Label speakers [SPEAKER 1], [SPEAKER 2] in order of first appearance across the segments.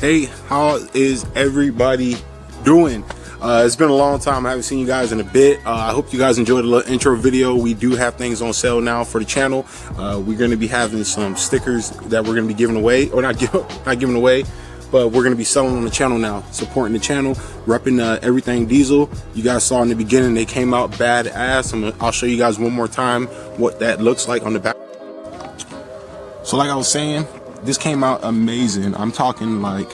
[SPEAKER 1] Hey, how is everybody doing? It's been a long time. I haven't seen you guys in a bit. I hope you guys enjoyed the little intro video. We do have things on sale now for the channel. We're going to be having some stickers that we're going to be giving away, or not giving away, but we're going to be selling on the channel now, supporting the channel, repping everything diesel. You guys saw in the beginning they came out badass. I'll show you guys one more time what that looks like on the back. So like I was saying, this came out amazing. I'm talking like,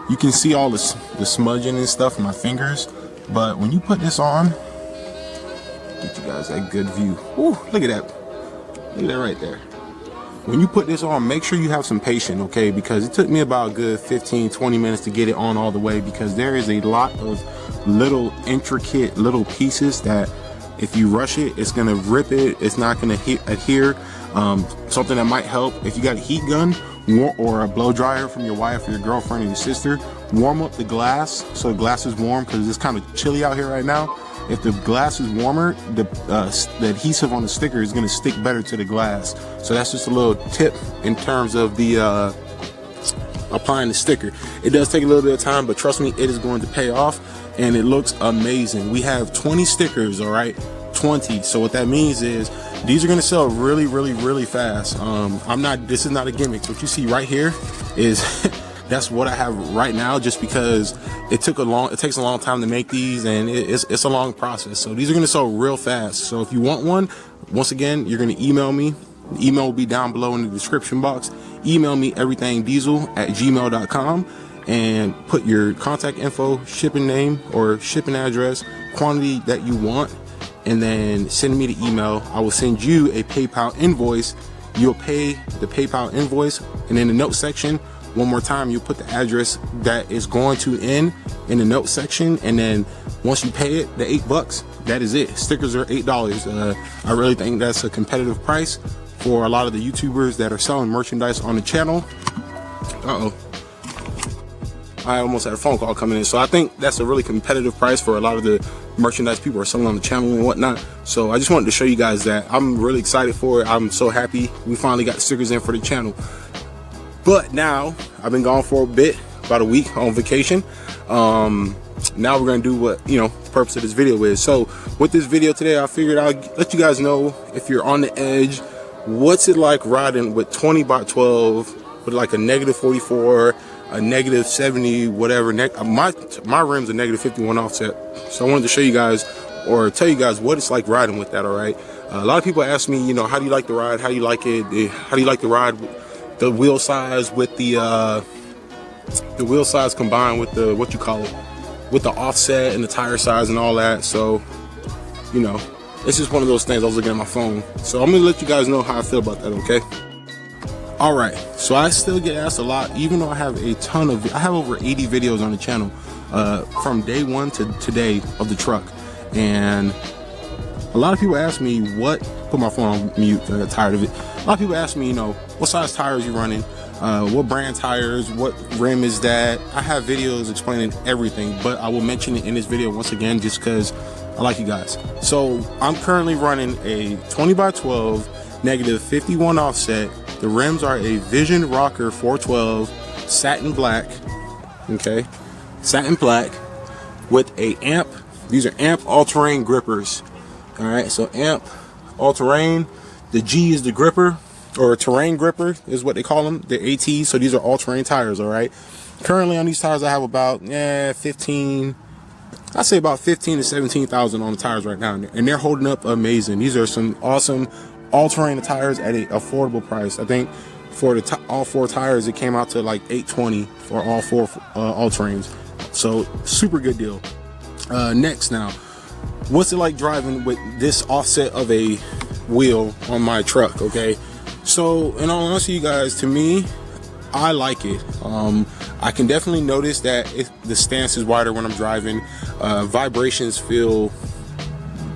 [SPEAKER 1] you can see all the smudging and stuff in my fingers, but when you put this on, get you guys that good view. Ooh, look at that. Look at that right there. When you put this on, make sure you have some patience, okay? Because it took me about a good 15-20 minutes to get it on all the way, because there is a lot of little intricate little pieces that if you rush it, it's gonna rip it. It's not gonna adhere. Something that might help, if you got a heat gun or a blow dryer from your wife or your girlfriend or your sister, warm up the glass so the glass is warm, because it's kind of chilly out here right now. If the glass is warmer, the adhesive on the sticker is going to stick better to the glass. So that's just a little tip in terms of the applying the sticker. It does take a little bit of time, but trust me, it is going to pay off, and it looks amazing. We have 20 stickers, all right, 20. So what that means is these are going to sell really, really, really fast. This is not a gimmick. So what you see right here is that's what I have right now, just because it takes a long time to make these, and it's a long process. So these are going to sell real fast. So if you want one, once again, you're going to email me. The email will be down below in the description box. Email me everythingdiesel@gmail.com and put your contact info, shipping name or shipping address, quantity that you want, and then send me the email. I will send you a PayPal invoice. You'll pay the PayPal invoice, and in the note section, one more time, you put the address that is going to in the note section, and then once you pay it, the $8, that is it. Stickers are $8. I really think that's a competitive price for a lot of the YouTubers that are selling merchandise on the channel. I almost had a phone call coming in. So I think that's a really competitive price for a lot of the merchandise people are selling on the channel and whatnot. So I just wanted to show you guys that. I'm really excited for it. I'm so happy we finally got the stickers in for the channel. But now, I've been gone for a bit, about a week on vacation. Now we're gonna do what, the purpose of this video is. So with this video today, I figured I'll let you guys know, if you're on the edge, what's it like riding with 20x12 with like a -44, a -70, whatever. My rim's a -51 offset. So I wanted to show you guys, or tell you guys what it's like riding with that, all right? A lot of people ask me, how do you like the ride? How do you like it? How do you like the ride? The wheel size with the wheel size combined with the, with the offset and the tire size and all that. So, it's just one of those things. I was looking at my phone. So I'm gonna let you guys know how I feel about that, okay? All right, so I still get asked a lot, even though I have I have over 80 videos on the channel from day one to today of the truck. And a lot of people ask me put my phone on mute, I got tired of it. A lot of people ask me, what size tires you running, what brand tires, what rim is that. I have videos explaining everything, but I will mention it in this video once again, just because I like you guys. So I'm currently running a 20x12 -51 offset. The rims are a Vision Rocker 412 satin black, okay, satin black with a amp. These are amp all-terrain grippers. All right, so amp all-terrain. The G is the gripper, or terrain gripper is what they call them, the AT. So these are all-terrain tires, all right? Currently on these tires, I have about, I'd say about 15 to 17,000 on the tires right now, and they're holding up amazing. These are some awesome all-terrain tires at an affordable price. I think for all four tires, it came out to like $820 for all four all-terrains. So super good deal. Next now, what's it like driving with this offset of a wheel on my truck, okay? So in all honesty, you guys, to me, I like it. I can definitely notice that the stance is wider when I'm driving. Vibrations feel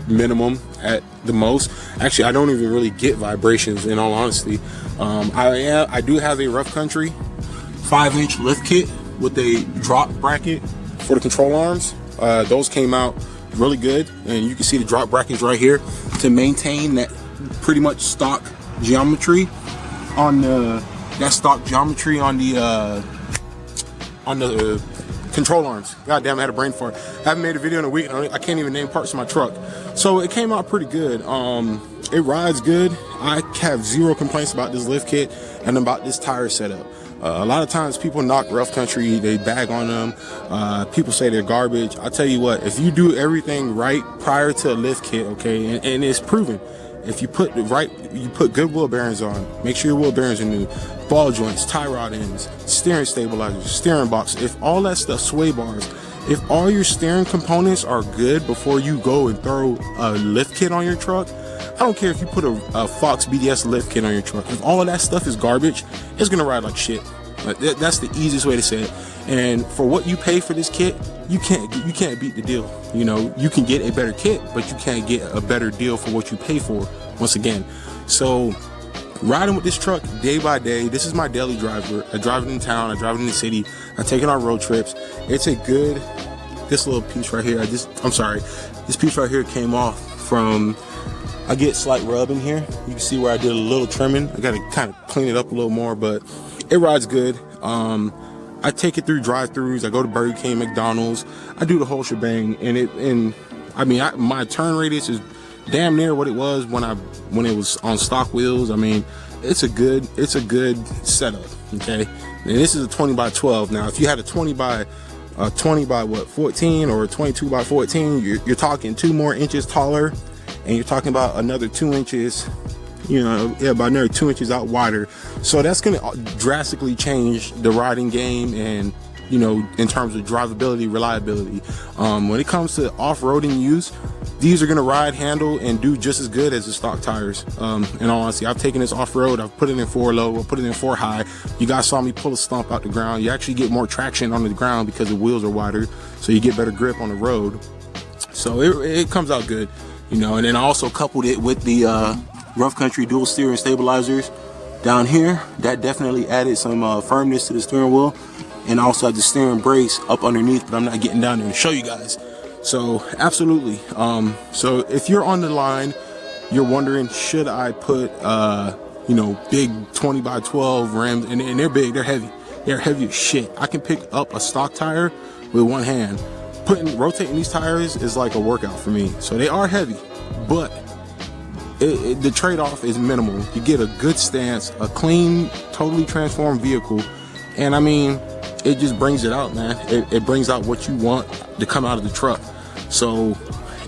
[SPEAKER 1] minimum at the most. Actually, I don't even really get vibrations, in all honesty. I do have a Rough Country 5-inch lift kit with a drop bracket for the control arms. Those came out really good, and you can see the drop brackets right here to maintain that pretty much stock geometry on the control arms. God damn, I had a brain fart. I haven't made a video in a week. I can't even name parts of my truck. So it came out pretty good. It rides good. I have zero complaints about this lift kit and about this tire setup. A lot of times people knock Rough Country, they bag on them. People say they're garbage. I tell you what, if you do everything right prior to a lift kit, okay, and it's proven, if you put good wheel bearings on, make sure your wheel bearings are new, ball joints, tie rod ends, steering stabilizers, steering box, if all that stuff, sway bars, if all your steering components are good before you go and throw a lift kit on your truck, I don't care if you put a Fox BDS lift kit on your truck. If all of that stuff is garbage, it's gonna ride like shit. That's the easiest way to say it. And for what you pay for this kit, you can't beat the deal. You know, you can get a better kit, but you can't get a better deal for what you pay for. Once again, so riding with this truck day by day. This is my daily driver. I drive it in town. I drive it in the city. I take it on road trips. It's a good. This little piece right here. I'm sorry. This piece right here came off from. I get slight rub in here. You can see where I did a little trimming. I gotta kind of clean it up a little more, but it rides good. I take it through drive-throughs. I go to Burger King, McDonald's. I do the whole shebang, my turn radius is damn near what it was when it was on stock wheels. I mean, it's a good setup. Okay, and this is a 20 by 12. Now, if you had a 20 by 14 or a 22 by 14, you're talking 2 more inches taller. And you're talking about another 2 inches, about another 2 inches out wider. So that's going to drastically change the riding game and, in terms of drivability, reliability. When it comes to off-roading use, these are going to ride, handle, and do just as good as the stock tires. In all honesty, I've taken this off-road, I've put it in 4 low, I've put it in 4 high. You guys saw me pull a stump out the ground. You actually get more traction on the ground because the wheels are wider, so you get better grip on the road. So it comes out good. And then I also coupled it with the Rough Country dual steering stabilizers down here. That definitely added some firmness to the steering wheel. And I also have the steering brace up underneath, but I'm not getting down there to show you guys. So absolutely. So if you're on the line, you're wondering, should I put big 20 by 12 rims? And they're big, they're heavy. They're heavy as shit. I can pick up a stock tire with one hand. Rotating these tires is like a workout for me. So they are heavy, but the trade-off is minimal. You get a good stance, a clean, totally transformed vehicle, and I mean, it just brings it out, man. It brings out what you want to come out of the truck. So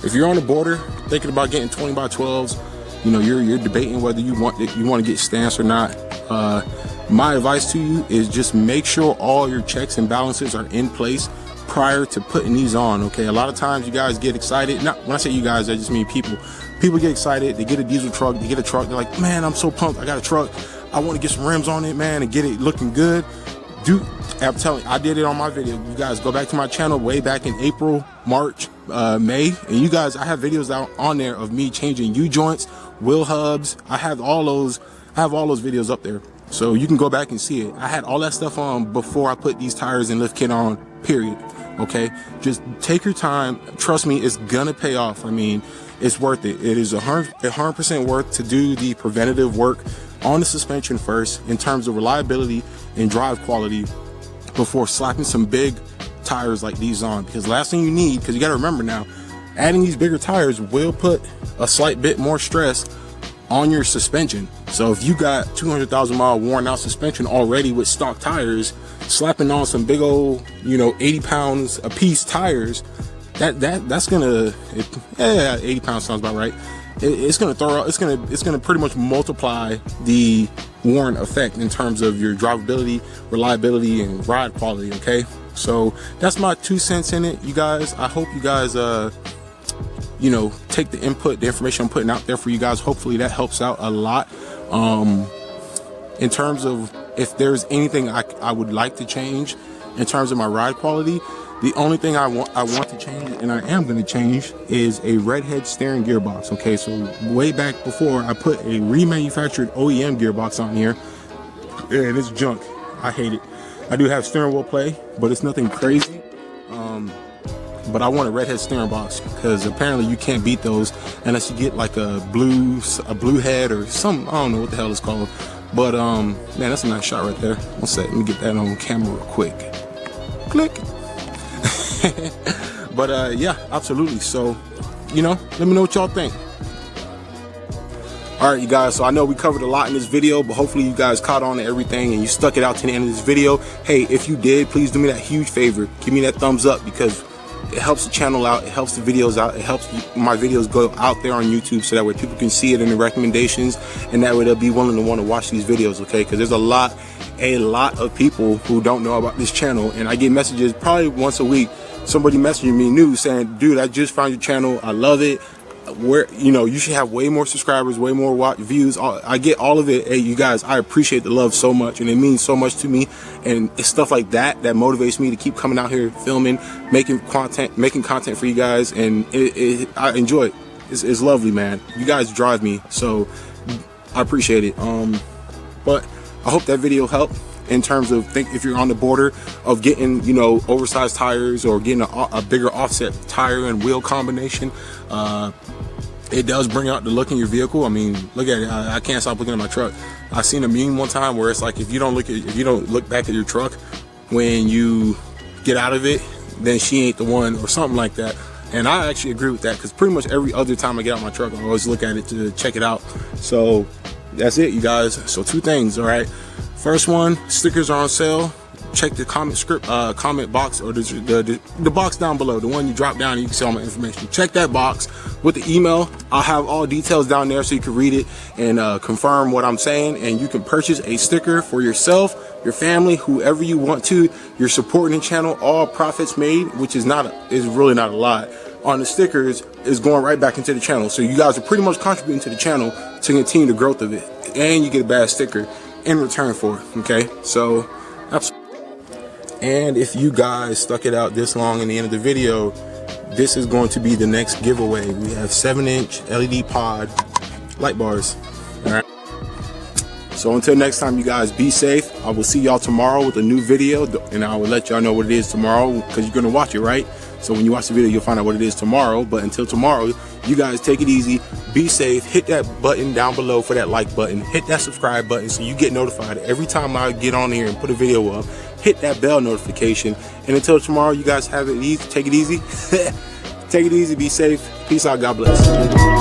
[SPEAKER 1] if you're on the border thinking about getting 20 by 12s, you're debating whether you want to get stance or not. My advice to you is just make sure all your checks and balances are in place prior to putting these on. Okay, a lot of times you guys get excited. Not when I say you guys, I just mean people get excited. They get a diesel truck, they get a truck, they're like, man, I'm so pumped, I got a truck, I want to get some rims on it, man, and get it looking good. I'm telling you, I did it on my video. You guys go back to my channel way back in April, March, May, and you guys, I have videos out on there of me changing U-joints, wheel hubs. I have all those videos up there, so you can go back and see it. I had all that stuff on before I put these tires and lift kit on, period. Okay, just take your time. Trust me, it's gonna pay off. I mean, it's worth it. It is 100% worth to do the preventative work on the suspension first in terms of reliability and drive quality before slapping some big tires like these on. Because last thing you need, because you got to remember now, adding these bigger tires will put a slight bit more stress on your suspension. So if you got 200,000 mile worn out suspension already with stock tires, slapping on some big old 80 pounds a piece tires, that's gonna 80 pounds sounds about right. It's gonna pretty much multiply the worn effect in terms of your drivability, reliability, and ride quality. Okay, so that's my 2 cents in it, you guys. I hope you guys take the input, the information I'm putting out there for you guys. Hopefully that helps out a lot. In terms of if there's anything I would like to change in terms of my ride quality, the only thing I want to change, and I am going to change, is a redhead steering gearbox. Okay, so way back before, I put a remanufactured OEM gearbox on here, and it's junk. I hate it. I do have steering wheel play, but it's nothing crazy. But I want a redhead steering box because apparently you can't beat those unless you get like a blue head or some, I don't know what the hell it's called. But man, that's a nice shot right there. One sec, let me get that on camera real quick. click. But yeah, absolutely. So, you know, let me know what y'all think. All right, you guys, so I know we covered a lot in this video, but hopefully you guys caught on to everything and you stuck it out to the end of this video. Hey, if you did, please do me that huge favor. Give me that thumbs up, because it helps the channel out, it helps the videos out, it helps my videos go out there on YouTube, so that way people can see it in the recommendations, and that way they'll be willing to want to watch these videos, okay? Because there's a lot of people who don't know about this channel, and I get messages probably once a week, somebody messaging me new saying, dude, I just found your channel, I love it. Where, you know, you should have way more subscribers, way more views. I get all of it. Hey, you guys, I appreciate the love so much, and it means so much to me. And it's stuff like that that motivates me to keep coming out here, filming, making content for you guys, and I enjoy it. It's lovely, man. You guys drive me, so I appreciate it. But I hope that video helped in terms of if you're on the border of getting, you know, oversized tires or getting a bigger offset tire and wheel combination. It does bring out the look in your vehicle. I mean, look at it. I can't stop looking at my truck. I seen a meme one time where it's like, if you don't look back at your truck when you get out of it, then she ain't the one, or something like that. And I actually agree with that, because pretty much every other time I get out my truck, I always look at it to check it out. So that's it, you guys. So 2 things, all right? First one, stickers are on sale. Check the comment box, or the box down below, the one you drop down and you can see all my information. Check that box with the email. I'll have all details down there so you can read it and confirm what I'm saying, and you can purchase a sticker for yourself, your family, whoever you want to. You're supporting the channel. All profits made, which is really not a lot, on the stickers is going right back into the channel. So you guys are pretty much contributing to the channel to continue the growth of it, and you get a bad sticker in return for it. Okay, so absolutely. And if you guys stuck it out this long in the end of the video, this is going to be the next giveaway. We have 7-inch LED pod light bars. All right. So until next time, you guys, be safe. I will see y'all tomorrow with a new video, and I will let y'all know what it is tomorrow, because you're gonna watch it, right? So when you watch the video, you'll find out what it is tomorrow. But until tomorrow, you guys take it easy, be safe, hit that button down below for that like button, hit that subscribe button so you get notified every time I get on here and put a video up. Hit that bell notification. And until tomorrow, you guys have it easy. Take it easy. Take it easy, be safe. Peace out, God bless.